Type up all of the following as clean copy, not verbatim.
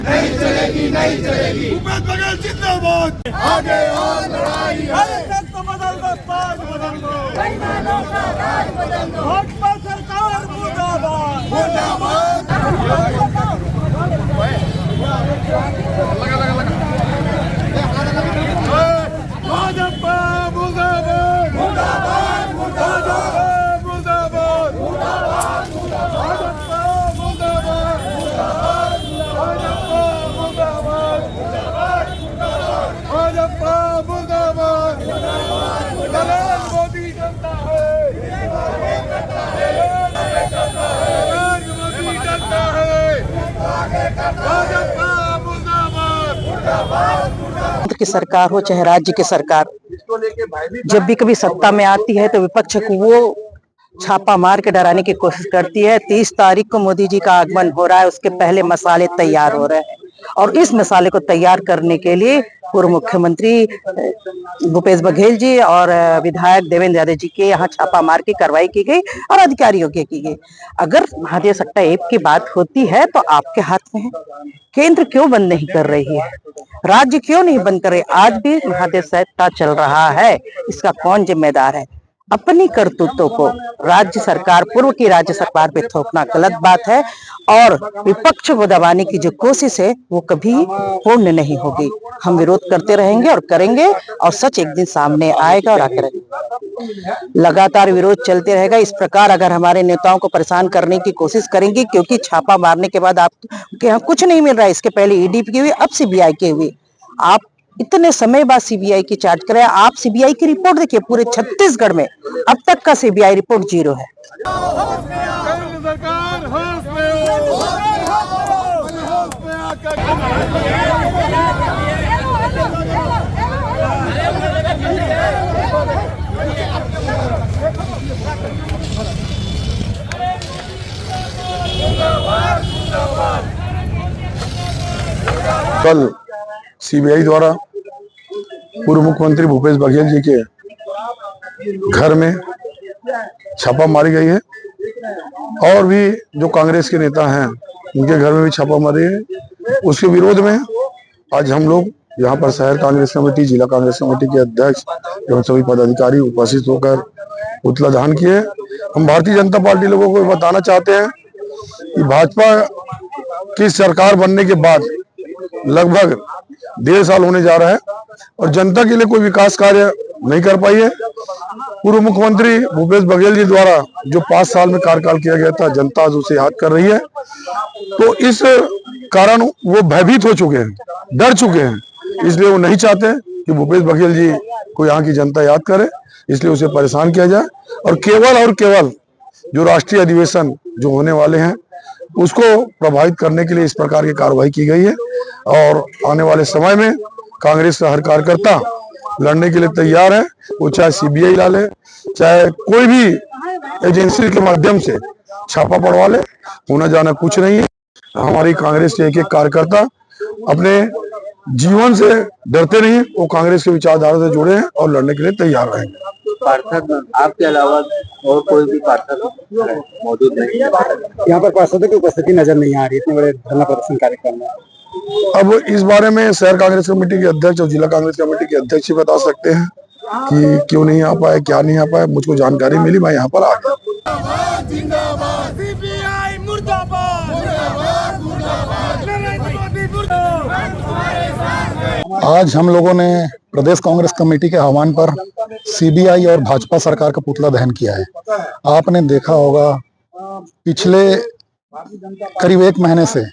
नहीं चलेगी, नहीं चलेगी। भूपेश बघेल जिंदाबाद। आगे और लड़ाई है। तो बदल दो, ताज बदल दो, बेईमानों का राज बदल दो। भाजपा सरकार मुर्दाबाद, मुर्दाबाद। भाजपा मुर्दाबाद, मुर्दाबाद, मुर्दाबाद, मुर्दाबाद, मुर्दाबाद, भाजपा मुर्दाबाद, मुर्दाबाद, भाजपा मुर्दाबाद, भाजपा मुर्दाबाद, नरेंद्र मोदी जनता है, नरेंद्र मोदी जनता है, भाजपा मुर्दाबाद, मुर्दाबाद। केंद्र की सरकार हो चाहे राज्य की सरकार, जब भी कभी सत्ता में आती है तो विपक्ष को वो छापा मार के डराने की कोशिश करती है। 30 तारीख को मोदी जी का आगमन हो रहा है, उसके पहले मसाले तैयार हो रहे हैं और इस मसाले को तैयार करने के लिए पूर्व मुख्यमंत्री भूपेश बघेल जी और विधायक देवेंद्र यादव जी के यहाँ छापा मार की कार्रवाई की गई और अधिकारियों की गई। अगर महादेव सट्टा ऐप की बात होती है तो आपके हाथ में है, केंद्र क्यों बंद नहीं कर रही है, राज्य क्यों नहीं बंद कर रहे? आज भी महादेव सट्टा चल रहा है, इसका कौन जिम्मेदार है? अपनी करतूतों को राज्य सरकार, पूर्व की राज्य सरकार पे थोपना गलत बात है और विपक्ष को दबाने की जो कोशिश है वो कभी पूर्ण नहीं होगी। हम विरोध करते रहेंगे और करेंगे और सच एक दिन सामने आएगा और आकर लगातार विरोध चलते रहेगा। इस प्रकार अगर हमारे नेताओं को परेशान करने की कोशिश करेंगे, क्योंकि छापा मारने के बाद आपके यहाँ कुछ नहीं मिल रहा है, इसके पहले ईडी की हुई, अब सीबीआई की हुई, आप इतने समय बाद सीबीआई की चार्ज करें। आप सीबीआई की रिपोर्ट देखिए, पूरे छत्तीसगढ़ में अब तक का सीबीआई रिपोर्ट 0 है। कल सीबीआई द्वारा पूर्व मुख्यमंत्री भूपेश बघेल जी के घर में छापा मारी गई है और भी जो कांग्रेस के नेता हैं उनके घर में भी छापा मारी है। उसके विरोध में आज हम लोग यहाँ पर शहर कांग्रेस कमेटी, जिला कांग्रेस कमेटी के अध्यक्ष एवं सभी पदाधिकारी उपस्थित होकर पुतला दहन किए। हम भारतीय जनता पार्टी लोगों को बताना चाहते हैं कि भाजपा की सरकार बनने के बाद लगभग 1.5 साल होने जा रहा है और जनता के लिए कोई विकास कार्य नहीं कर पाई है। पूर्व मुख्यमंत्री भूपेश बघेल जी द्वारा जो 5 साल में कार्यकाल किया गया था, जनता आज उसे याद कर रही है। तो इस कारण वो भयभीत हो चुके हैं, डर चुके हैं, इसलिए वो नहीं चाहते कि भूपेश बघेल जी को यहाँ की जनता याद करे, इसलिए उसे परेशान किया जाए और केवल जो राष्ट्रीय अधिवेशन जो होने वाले हैं उसको प्रभावित करने के लिए इस प्रकार की कार्रवाई की गई है। और आने वाले समय में कांग्रेस का हर कार्यकर्ता लड़ने के लिए तैयार है, वो चाहे सीबीआई ला ले, चाहे कोई भी एजेंसी के माध्यम से छापा पड़वा ले, होना जाना कुछ नहीं है। हमारी कांग्रेस के एक कार्यकर्ता अपने जीवन से डरते नहीं, वो कांग्रेस के विचारधारा से जुड़े हैं और लड़ने के लिए तैयार रहेंगे। पार्षद आपके अलावा और कोई भी पार्षद मौजूद नहीं है यहाँ पर? पार्षदों की उपस्थिति नजर नहीं आ रही इतने बड़े धरना प्रदर्शन कार्यक्रम में। अब इस बारे में शहर कांग्रेस कमेटी के अध्यक्ष और जिला कांग्रेस कमेटी के अध्यक्ष ही बता सकते हैं कि क्यों नहीं आ पाए, क्या नहीं आ पाए। मुझको जानकारी मिली, मैं यहाँ पर आ गया। आज हम लोगों ने प्रदेश कांग्रेस कमेटी के आह्वान पर सीबीआई और भाजपा सरकार का पुतला दहन किया है। आपने देखा होगा पिछले करीब 1 महीने से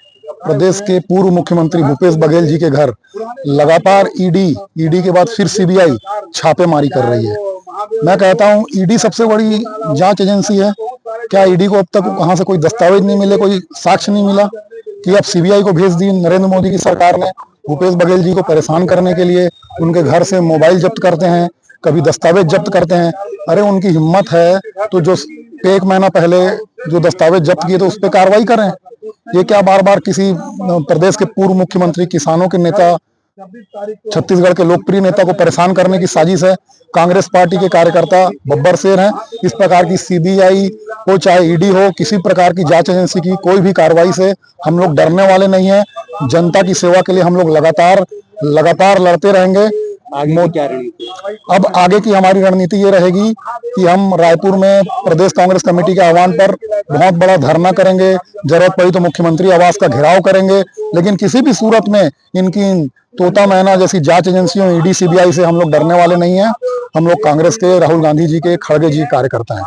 प्रदेश के पूर्व मुख्यमंत्री भूपेश बघेल जी के घर लगातार ईडी के बाद फिर सीबीआई छापेमारी कर रही है। मैं कहता हूं ईडी सबसे बड़ी जांच एजेंसी है। क्या ईडी को अब तक कहां से कोई दस्तावेज नहीं मिले, कोई साक्ष्य नहीं मिला कि अब सीबीआई को भेज दी नरेंद्र मोदी की सरकार ने भूपेश बघेल जी को परेशान करने के लिए? उनके घर से मोबाइल जब्त करते हैं, कभी दस्तावेज जब्त करते हैं। अरे उनकी हिम्मत है तो जो 1 महीना पहले जो दस्तावेज जब्त किए थे उस पर कार्रवाई करें। ये क्या बार बार किसी प्रदेश के पूर्व मुख्यमंत्री, किसानों के नेता छत्तीसगढ़ के लोकप्रिय नेता को परेशान करने की साजिश है। कांग्रेस पार्टी के कार्यकर्ता बब्बर शेर हैं। इस प्रकार की सीबीआई हो चाहे ईडी हो, किसी प्रकार की जांच एजेंसी की कोई भी कार्रवाई से हम लोग डरने वाले नहीं हैं। जनता की सेवा के लिए हम लोग लगातार लड़ते रहेंगे। आगे क्या रणनीति? अब आगे की हमारी रणनीति ये रहेगी कि हम रायपुर में प्रदेश कांग्रेस कमेटी के आह्वान पर बहुत बड़ा धरना करेंगे। जरूरत पड़ी तो मुख्यमंत्री आवास का घेराव करेंगे, लेकिन किसी भी सूरत में इनकी तोता मैना जैसी जांच एजेंसियों ईडी सीबीआई से हम लोग डरने वाले नहीं हैं। हम लोग कांग्रेस के राहुल गांधी जी के, खड़गे जी कार्यकर्ता हैं।